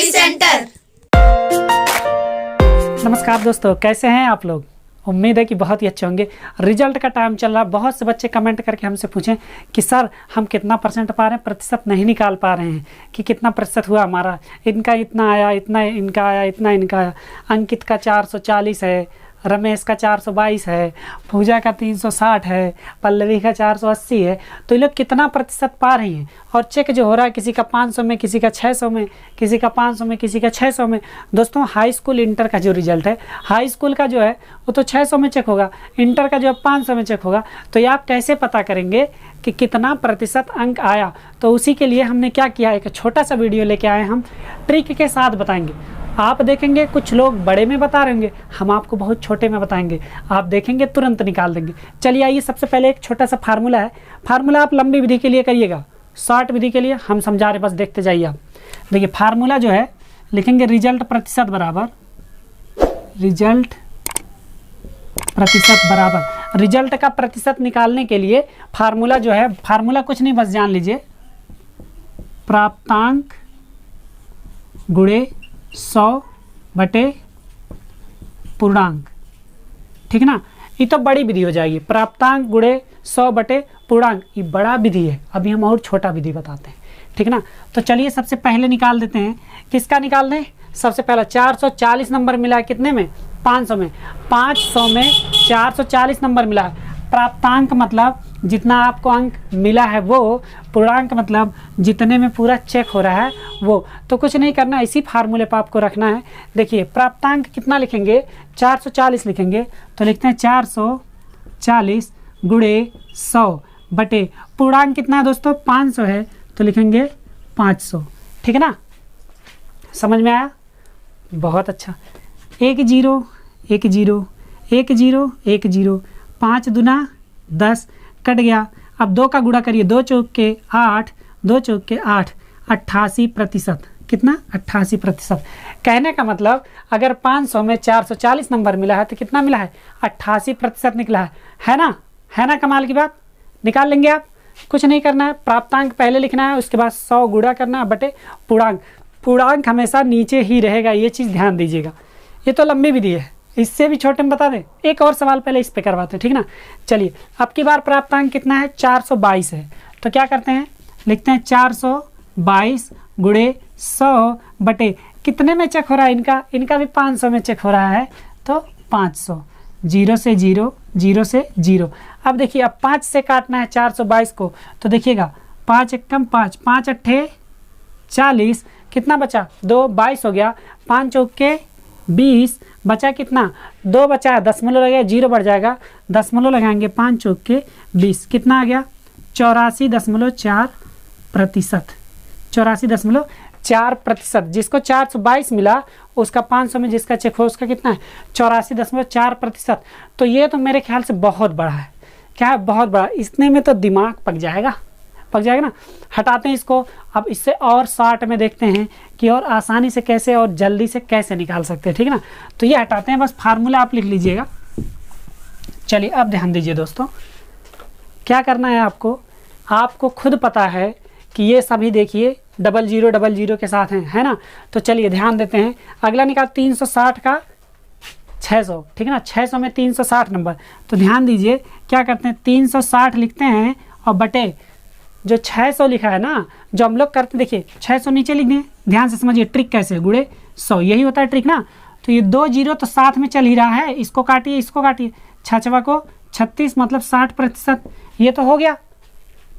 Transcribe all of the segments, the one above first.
Study centre. नमस्कार दोस्तों, कैसे हैं आप लोग? उम्मीद है कि बहुत ही अच्छे होंगे। रिजल्ट का टाइम चल रहा है। बहुत से बच्चे कमेंट करके हमसे पूछें कि सर हम कितना परसेंट पा रहे हैं, प्रतिशत नहीं निकाल पा रहे हैं कि कितना प्रतिशत हुआ हमारा। इनका इतना आया, इतना इनका आया, इतना इनका आया। अंकित का 440 है, रमेश का 422 है, पूजा का 360 है, पल्लवी का 480 है। तो ये लोग कितना प्रतिशत पा रही हैं। और चेक जो हो रहा है, किसी का 500 में, किसी का 600 में, किसी का 500 में, किसी का 600 में। दोस्तों हाई स्कूल इंटर का जो रिजल्ट है, हाई स्कूल का जो है वो तो 600 में चेक होगा, इंटर का जो है 500 में चेक होगा। तो ये आप कैसे पता करेंगे कि कितना प्रतिशत अंक आया? तो उसी के लिए हमने क्या किया, एक छोटा सा वीडियो लेके आए, हम ट्रिक के साथ बताएंगे। आप देखेंगे कुछ लोग बड़े में बता रहे होंगे, हम आपको बहुत छोटे में बताएंगे। आप देखेंगे तुरंत निकाल देंगे। चलिए आइए, सबसे पहले एक छोटा सा फार्मूला है। फार्मूला आप लंबी विधि के लिए करिएगा, शॉर्ट विधि के लिए हम समझा रहे, बस देखते जाइए आप। देखिए फार्मूला जो है, लिखेंगे रिजल्ट प्रतिशत बराबर, रिजल्ट प्रतिशत बराबर, रिजल्ट का प्रतिशत निकालने के लिए फार्मूला जो है, फार्मूला कुछ नहीं, बस जान लीजिए प्राप्तांक गुणे 100 बटे पूर्णांक। ठीक ना, ये तो बड़ी विधि हो जाएगी। प्राप्तांक गुणे 100 बटे पूर्णांक, ये बड़ा विधि है। अभी हम और छोटा विधि बताते हैं, ठीक ना। तो चलिए सबसे पहले निकाल देते हैं। किसका निकाल दें? सबसे पहला 440 नंबर मिला है कितने में? 500 में। 500 में 440 नंबर मिला है। प्राप्तांक मतलब जितना आपको अंक मिला है वो, पूर्णांक मतलब जितने में पूरा चेक हो रहा है वो। तो कुछ नहीं करना, इसी फार्मूले पर आपको रखना है। देखिए प्राप्तांक कितना लिखेंगे? 440 लिखेंगे। तो लिखते हैं 440 गुणे 100 बटे पूर्णांक कितना है दोस्तों? 500 है, तो लिखेंगे 500। ठीक है ना, समझ में आया? बहुत अच्छा। 1 0 1 0 1 0 1 0, 5 दूना 10, कट गया। अब 2 का गुणा करिए, 2 चौक के 8, 2 चौक के 8, 88%। कितना? 88%। कहने का मतलब अगर 500 में 440 नंबर मिला है तो कितना मिला है? 88% निकला है ना? है ना कमाल की बात? निकाल लेंगे आप, कुछ नहीं करना है। प्राप्तांक पहले लिखना है, उसके बाद 100 गुणा करना है बटे पूर्णांक। पूर्णांक हमेशा नीचे ही रहेगा, ये चीज़ ध्यान दीजिएगा। ये तो लंबी विधि है, इससे भी छोटे में बता दें। एक और सवाल पहले इस पे करवाते हैं, ठीक ना। चलिए अब की बार प्राप्तांक कितना है? 422 है। तो क्या करते हैं, लिखते हैं 422 गुणे 100 बटे कितने में चेक हो रहा है इनका? इनका भी 500 में चेक हो रहा है, तो 500। 0 से 0, 0 से 0। अब देखिए, अब 5 से काटना है 422 को, तो देखिएगा 5 एक कम 5, 5 अट्ठे 40, कितना बचा? 2, 22 हो गया। 5 चौक के 20, बचा कितना? 2 बचा है, दशमलव लगेगा, 0 बढ़ जाएगा, दशमलव लगाएंगे, 5 चौक के 20, कितना आ गया? 84.4%। 84.4%। जिसको 422 मिला उसका 500 में जिसका चेक हो उसका कितना है? 84.4%। तो ये तो मेरे ख्याल से बहुत बड़ा है। क्या है? बहुत बड़ा। इतने में तो दिमाग पक जाएगा ना। हटाते हैं इसको। अब इससे और शॉर्ट में देखते हैं कि और आसानी से कैसे और जल्दी से कैसे निकाल सकते हैं, ठीक है ना। तो ये हटाते हैं, बस फार्मूला आप लिख लीजिएगा। चलिए अब ध्यान दीजिए दोस्तों, क्या करना है आपको। आपको खुद पता है कि ये सभी देखिए 0000 के साथ हैं, है ना। तो चलिए ध्यान देते हैं। अगला निकाल 360 का 600, ठीक है ना। 600 में 360 नंबर। तो ध्यान दीजिए क्या करते हैं, 360 लिखते हैं और बटे जो 600 लिखा है ना, जो हम लोग करते, देखिए 600 नीचे लिख दें। ध्यान से समझिए ट्रिक कैसे, गुणे 100, यही होता है ट्रिक ना। तो ये 2 0 तो साथ में चल ही रहा है, इसको काटिए, इसको काटिए, 6 को 36 मतलब 60%। ये तो हो गया।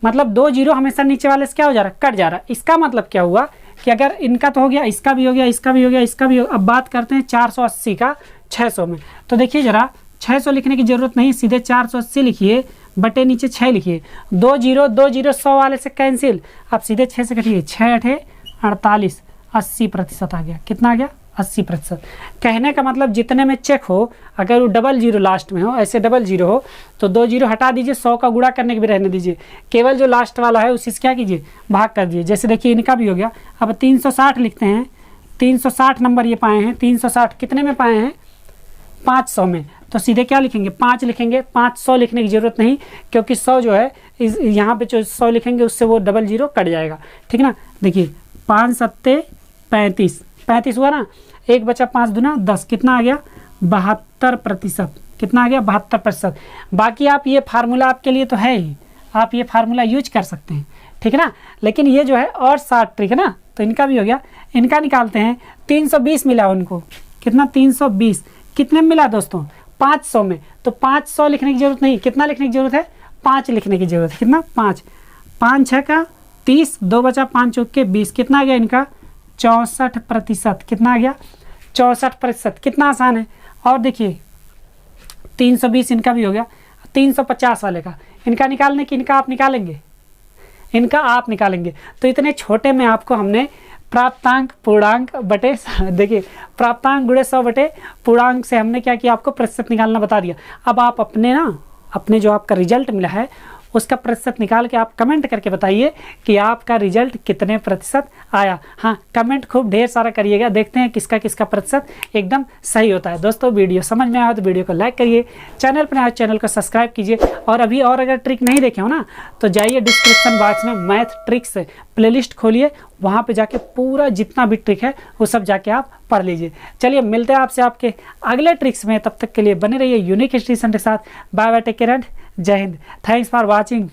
मतलब 2 0 हमेशा नीचे वाले से क्या हो जा रहा है? कट जा रहा है। इसका मतलब क्या हुआ कि अगर इनका तो हो गया, इसका भी हो गया, इसका भी हो गया, इसका भी हो गया। अब बात करते हैं 480 का 600 में। तो देखिए जरा, 600 लिखने की जरूरत नहीं, सीधे 480 लिखिए बटे नीचे 6 लिखिए। 2 0 2 0 100 वाले से कैंसिल। अब सीधे 6 से कटिए, 6 अठे 48, 80% आ गया। कितना आ गया? 80%। कहने का मतलब जितने में चेक हो, अगर वो 00 लास्ट में हो, ऐसे 00 हो तो 2 0 हटा दीजिए, 100 का गुणा करने के भी रहने दीजिए। केवल जो लास्ट वाला है उसी से क्या कीजिए? भाग कर दीजिए। जैसे देखिए इनका भी हो गया। अब 360 लिखते हैं। 360 नंबर ये पाए हैं। 360 कितने में पाए हैं? 500 में। तो सीधे क्या लिखेंगे? 5 लिखेंगे। 500 लिखने की ज़रूरत नहीं, क्योंकि 100 जो है यहाँ पे जो 100 लिखेंगे उससे वो 00 कट जाएगा, ठीक है ना। देखिए 5 सत्ते 35, 35 हुआ ना, 1 बचा 5 दूना 10, कितना आ गया 72%। कितना आ गया 72%। बाकी आप ये फार्मूला आपके लिए तो है ही, आप ये फार्मूला यूज कर सकते हैं, ठीक है ना। लेकिन ये जो है और 60 ट्रिक है ना, तो इनका भी हो गया। इनका निकालते हैं। 320 मिला उनको, कितना 320, कितने में मिला दोस्तों 500 में। तो 500 लिखने की जरूरत नहीं, कितना लिखने की जरूरत है 5 लिखने की जरूरत है। कितना 5, 5 6 का 30, 2 बचा 5 चौक के 20, कितना आ गया इनका 64%। कितना आ गया 64%। कितना आसान है। और देखिए 320 इनका भी हो गया। 350 वाले का इनका निकालने की, इनका आप निकालेंगे, इनका आप निकालेंगे। तो इतने छोटे में आपको हमने प्राप्तांक पूर्णांक बटे देखिए प्राप्तांक गुणे 100 बटे पूर्णांक से हमने क्या किया, आपको प्रतिशत निकालना बता दिया। अब आप अपने जो आपका रिजल्ट मिला है उसका प्रतिशत निकाल के आप कमेंट करके बताइए कि आपका रिजल्ट कितने प्रतिशत आया। हाँ, कमेंट खूब ढेर सारा करिएगा, देखते हैं किसका किसका प्रतिशत एकदम सही होता है। दोस्तों वीडियो समझ में आया तो वीडियो को लाइक करिए, चैनल पर आए चैनल को सब्सक्राइब कीजिए। और अभी और अगर ट्रिक नहीं देखे हो ना, तो जाइए डिस्क्रिप्शन बॉक्स में मैथ ट्रिक्स प्लेलिस्ट खोलिए, वहाँ पे जाके पूरा जितना भी ट्रिक है वो सब जाके आप पढ़ लीजिए। चलिए मिलते हैं आपसे आपके अगले ट्रिक्स में, तब तक के लिए बने रहिए यूनिक हिस्ट्री के साथ। Bye bye, take care and जय हिंद। Thanks for watching.